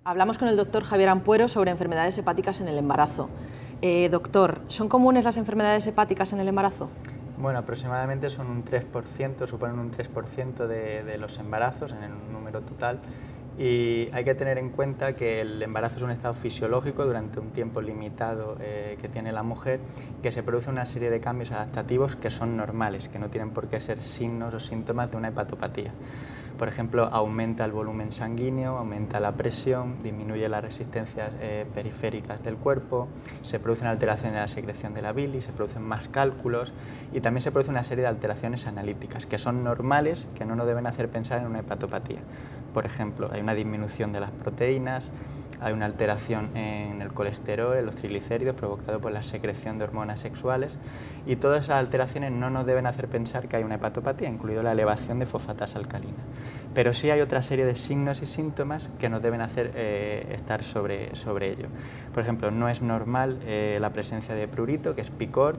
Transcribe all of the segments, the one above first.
Hablamos con el doctor Javier Ampuero sobre enfermedades hepáticas en el embarazo. Doctor, ¿son comunes las enfermedades hepáticas en el embarazo? Bueno, aproximadamente son un 3%, suponen un 3% de los embarazos en el número total, y hay que tener en cuenta que el embarazo es un estado fisiológico durante un tiempo limitado que tiene la mujer, que se produce una serie de cambios adaptativos que son normales, que no tienen por qué ser signos o síntomas de una hepatopatía. Por ejemplo, aumenta el volumen sanguíneo, aumenta la presión, disminuye las resistencias periféricas del cuerpo, se producen alteraciones en la secreción de la bilis, se producen más cálculos y también se produce una serie de alteraciones analíticas que son normales, que no nos deben hacer pensar en una hepatopatía. Por ejemplo, hay una disminución de las proteínas, hay una alteración en el colesterol, en los triglicéridos, provocado por la secreción de hormonas sexuales, y todas esas alteraciones no nos deben hacer pensar que hay una hepatopatía, incluido la elevación de fosfatasa alcalina. Pero sí hay otra serie de signos y síntomas que nos deben hacer estar sobre ello. Por ejemplo, no es normal la presencia de prurito, que es picor,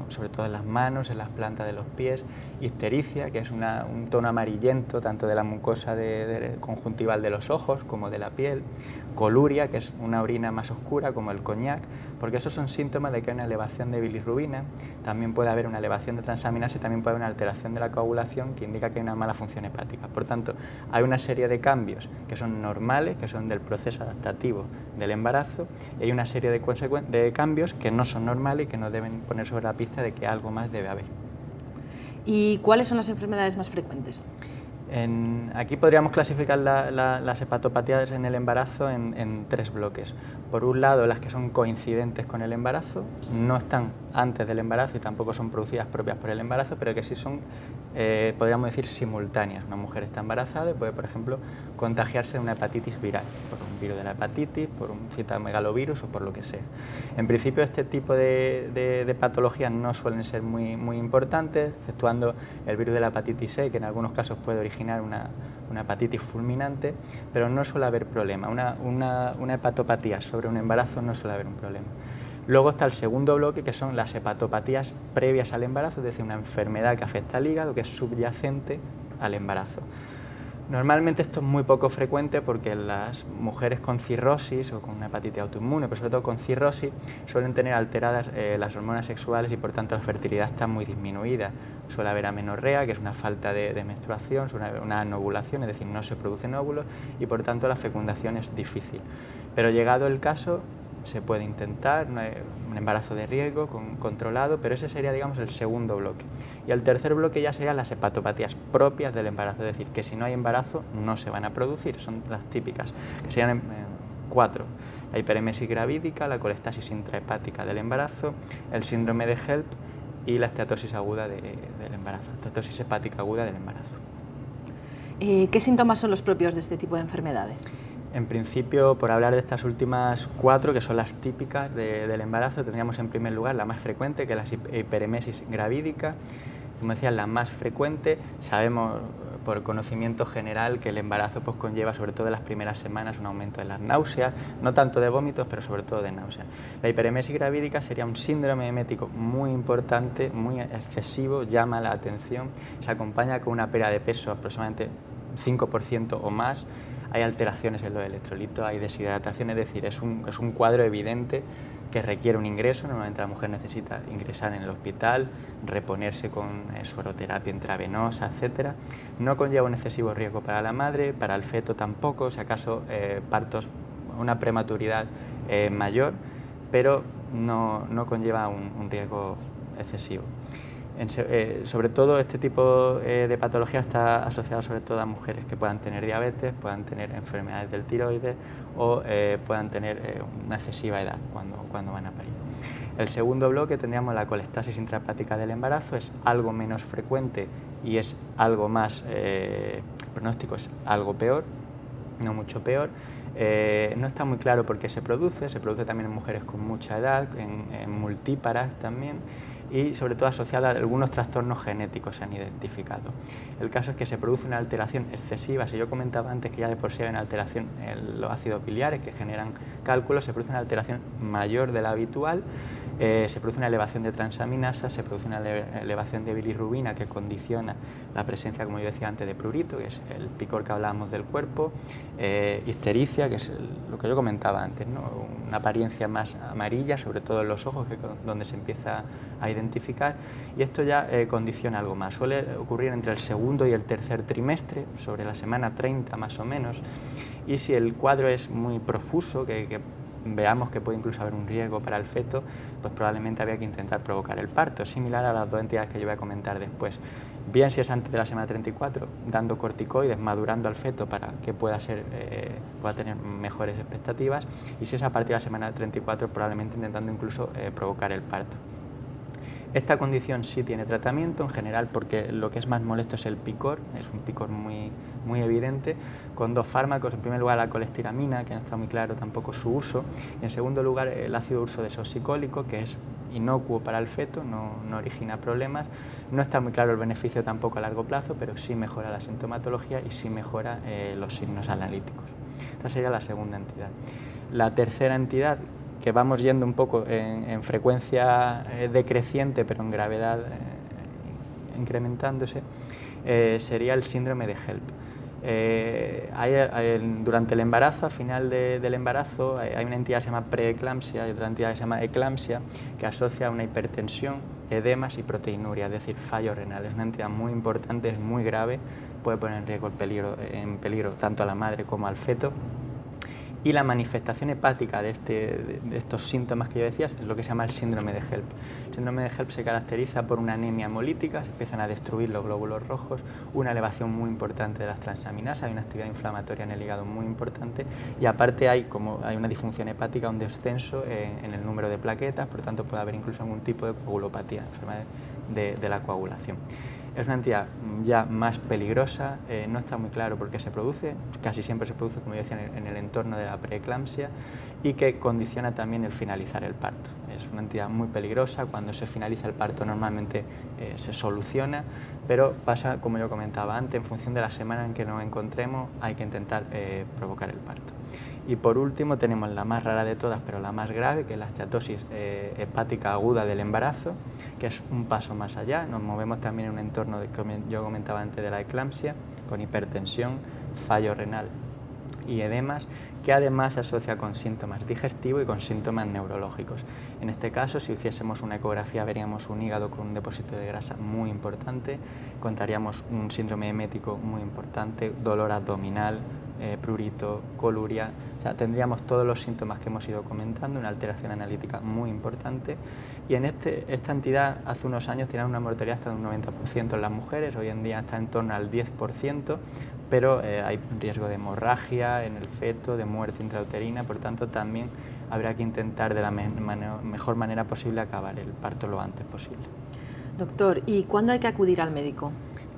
sobre todo en las manos, en las plantas de los pies, ictericia, que es un tono amarillento tanto de la mucosa conjuntival de los ojos como de la piel, coluria, que es una orina más oscura como el coñac, porque esos son síntomas de que hay una elevación de bilirrubina, también puede haber una elevación de transaminasa y también puede haber una alteración de la coagulación que indica que hay una mala función hepática. Por tanto, hay una serie de cambios que son normales, que son del proceso adaptativo del embarazo, y hay una serie de cambios que no son normales y que nos deben poner sobre la pista de que algo más debe haber. ¿Y cuáles son las enfermedades más frecuentes? Aquí podríamos clasificar las hepatopatías en el embarazo en tres bloques. Por un lado, las que son coincidentes con el embarazo, no están antes del embarazo y tampoco son producidas propias por el embarazo, pero que sí son, podríamos decir, simultáneas. Una mujer está embarazada y puede, por ejemplo, contagiarse de una hepatitis viral, por un virus de la hepatitis, por un citomegalovirus o por lo que sea. En principio, este tipo de patologías no suelen ser muy importantes, exceptuando el virus de la hepatitis C, que en algunos casos puede originar una hepatitis fulminante, pero no suele haber problema. Una hepatopatía sobre un embarazo no suele haber un problema. Luego está el segundo bloque, que son las hepatopatías previas al embarazo, es decir, una enfermedad que afecta al hígado, que es subyacente al embarazo. Normalmente esto es muy poco frecuente porque las mujeres con cirrosis o con una hepatitis autoinmune, pero sobre todo con cirrosis, suelen tener alteradas las hormonas sexuales y por tanto la fertilidad está muy disminuida. Suele haber amenorrea, que es una falta de menstruación, suele haber una anovulación, es decir, no se producen óvulos y por tanto la fecundación es difícil. Pero llegado el caso, se puede intentar un embarazo de riesgo controlado, pero ese sería, digamos, el segundo bloque. Y el tercer bloque ya serían las hepatopatías propias del embarazo, es decir, que si no hay embarazo no se van a producir, son las típicas, que serían cuatro: la hiperemesis gravídica, la colestasis intrahepática del embarazo, el síndrome de HELLP y la esteatosis aguda del embarazo, esteatosis hepática aguda del embarazo. ¿Qué síntomas son los propios de este tipo de enfermedades? En principio, por hablar de estas últimas cuatro, que son las típicas del embarazo, tendríamos en primer lugar la más frecuente, que es la hiperemesis gravídica. Como decía, la más frecuente. Sabemos por conocimiento general que el embarazo conlleva, sobre todo en las primeras semanas, un aumento de las náuseas, no tanto de vómitos, pero sobre todo de náuseas. La hiperemesis gravídica sería un síndrome emético muy importante, muy excesivo, llama la atención, se acompaña con una pérdida de peso aproximadamente 5% o más. Hay alteraciones en los electrolitos, hay deshidratación, es decir, es un cuadro evidente que requiere un ingreso. Normalmente la mujer necesita ingresar en el hospital, reponerse con sueroterapia intravenosa, etc. No conlleva un excesivo riesgo para la madre, para el feto tampoco, si acaso partos, una prematuridad mayor, pero no conlleva un riesgo excesivo. Sobre todo este tipo de patología está asociado sobre todo a mujeres que puedan tener diabetes, puedan tener enfermedades del tiroides o puedan tener una excesiva edad cuando van a parir. El segundo bloque tendríamos la colestasis intrahepática del embarazo, es algo menos frecuente y es algo más, pronóstico es algo peor, no mucho peor. No está muy claro por qué se produce también en mujeres con mucha edad, en multíparas también, y sobre todo asociada a algunos trastornos genéticos se han identificado. El caso es que se produce una alteración excesiva. Si yo comentaba antes que ya de por sí hay una alteración en los ácidos biliares que generan cálculos, se produce una alteración mayor de la habitual, se produce una elevación de transaminasas, se produce una elevación de bilirrubina que condiciona la presencia, como yo decía antes, de prurito, que es el picor que hablábamos del cuerpo, ictericia, que es lo que yo comentaba antes, ¿no? Una apariencia más amarilla, sobre todo en los ojos, que es donde se empieza a identificar, y esto ya condiciona algo más. Suele ocurrir entre el segundo y el tercer trimestre, sobre la semana 30 más o menos, y si el cuadro es muy profuso, que veamos que puede incluso haber un riesgo para el feto, pues probablemente había que intentar provocar el parto, similar a las dos entidades que yo voy a comentar después. Bien si es antes de la semana 34, dando corticoides, madurando al feto para que pueda tener mejores expectativas, y si es a partir de la semana 34, probablemente intentando incluso provocar el parto. Esta condición sí tiene tratamiento en general, porque lo que es más molesto es el picor, es un picor muy evidente, con dos fármacos. En primer lugar la colestiramina, que no está muy claro tampoco su uso, y en segundo lugar el ácido ursodesoxicólico, que es inocuo para el feto, no origina problemas, no está muy claro el beneficio tampoco a largo plazo, pero sí mejora la sintomatología y sí mejora los signos analíticos. Esta sería la segunda entidad. La tercera entidad, que vamos yendo un poco en frecuencia decreciente, pero en gravedad incrementándose, sería el síndrome de HELLP. Durante el embarazo, a final del embarazo, hay una entidad que se llama preeclampsia y otra entidad que se llama eclampsia, que asocia una hipertensión, edemas y proteinuria, es decir, fallo renal. Es una entidad muy importante, es muy grave, puede poner en riesgo en peligro tanto a la madre como al feto. Y la manifestación hepática de estos síntomas que yo decía es lo que se llama el síndrome de HELLP. El síndrome de HELLP se caracteriza por una anemia hemolítica, se empiezan a destruir los glóbulos rojos, una elevación muy importante de las transaminasas, hay una actividad inflamatoria en el hígado muy importante, y aparte hay una disfunción hepática, un descenso en el número de plaquetas, por tanto puede haber incluso algún tipo de coagulopatía, enfermedad de la coagulación. Es una entidad ya más peligrosa, no está muy claro por qué se produce, casi siempre se produce, como yo decía, en el entorno de la preeclampsia, y que condiciona también el finalizar el parto. Es una entidad muy peligrosa, cuando se finaliza el parto normalmente se soluciona, pero pasa, como yo comentaba antes, en función de la semana en que nos encontremos hay que intentar provocar el parto. Y por último tenemos la más rara de todas, pero la más grave, que es la esteatosis hepática aguda del embarazo, que es un paso más allá. Nos movemos también en un entorno, como yo comentaba antes, de la eclampsia, con hipertensión, fallo renal y edemas, que además se asocia con síntomas digestivos y con síntomas neurológicos. En este caso, si hiciésemos una ecografía, veríamos un hígado con un depósito de grasa muy importante, contaríamos un síndrome emético muy importante, dolor abdominal, prurito, coluria. O sea, tendríamos todos los síntomas que hemos ido comentando, una alteración analítica muy importante, y en esta entidad hace unos años tenía una mortalidad hasta de un 90% en las mujeres, hoy en día está en torno al 10%, pero hay riesgo de hemorragia en el feto, de muerte intrauterina, por tanto también habrá que intentar de la mejor manera posible acabar el parto lo antes posible. Doctor, ¿y cuándo hay que acudir al médico?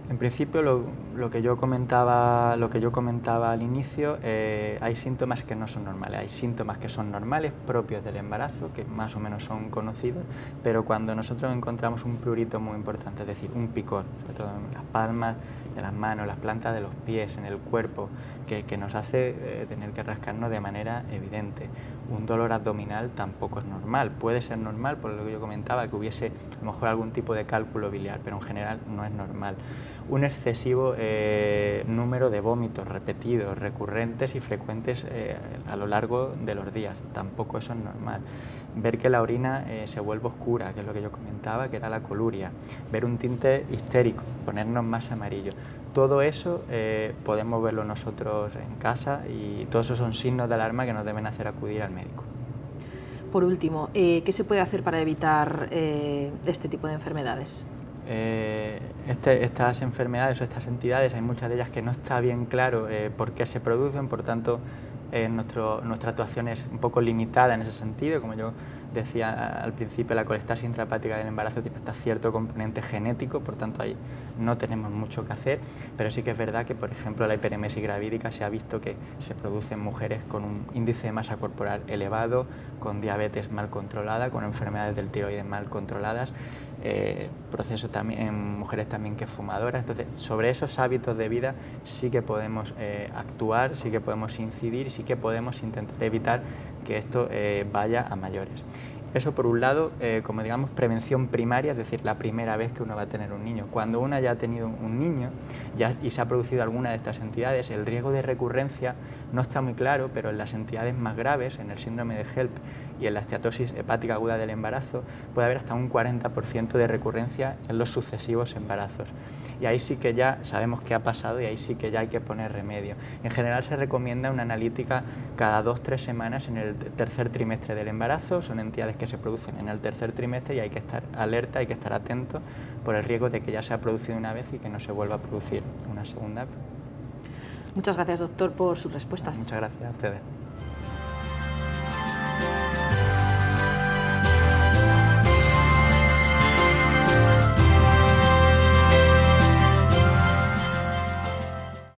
En principio, lo que yo comentaba al inicio, hay síntomas que no son normales. Hay síntomas que son normales, propios del embarazo, que más o menos son conocidos, pero cuando nosotros encontramos un prurito muy importante, es decir, un picor, sobre todo en las palmas de las manos, las plantas de los pies, en el cuerpo, que nos hace tener que rascarnos de manera evidente. Un dolor abdominal tampoco es normal, puede ser normal, por lo que yo comentaba, que hubiese a lo mejor algún tipo de cálculo biliar, pero en general no es normal. Un excesivo número de vómitos repetidos, recurrentes y frecuentes a lo largo de los días, tampoco eso es normal. Ver que la orina se vuelve oscura, que es lo que yo comentaba, que era la coluria. Ver un tinte histérico, ponernos más amarillo. Todo eso podemos verlo nosotros en casa, y todos esos son signos de alarma que nos deben hacer acudir al médico. Por último, ¿qué se puede hacer para evitar este tipo de enfermedades? Estas enfermedades o estas entidades, hay muchas de ellas que no está bien claro por qué se producen, por tanto nuestra actuación es un poco limitada en ese sentido. Como yo decía al principio, la colestasis intrahepática del embarazo tiene hasta cierto componente genético, por tanto ahí no tenemos mucho que hacer, pero sí que es verdad que, por ejemplo, la hiperemesis gravídica se ha visto que se produce en mujeres con un índice de masa corporal elevado, con diabetes mal controlada, con enfermedades del tiroides mal controladas, proceso también en mujeres también que fumadoras. Entonces, sobre esos hábitos de vida sí que podemos actuar, sí que podemos incidir, sí que podemos intentar evitar que esto vaya a mayores. Eso por un lado, como digamos, prevención primaria, es decir, la primera vez que uno va a tener un niño. Cuando uno ya ha tenido un niño y se ha producido alguna de estas entidades, el riesgo de recurrencia no está muy claro, pero en las entidades más graves, en el síndrome de HELLP y en la esteatosis hepática aguda del embarazo, puede haber hasta un 40% de recurrencia en los sucesivos embarazos. Y ahí sí que ya sabemos qué ha pasado y ahí sí que ya hay que poner remedio. En general se recomienda una analítica cada 2-3 semanas en el tercer trimestre del embarazo. Son entidades que se producen en el tercer trimestre y hay que estar alerta, hay que estar atento por el riesgo de que ya se ha producido una vez y que no se vuelva a producir una segunda. Muchas gracias, doctor, por sus respuestas. Muchas gracias a ustedes.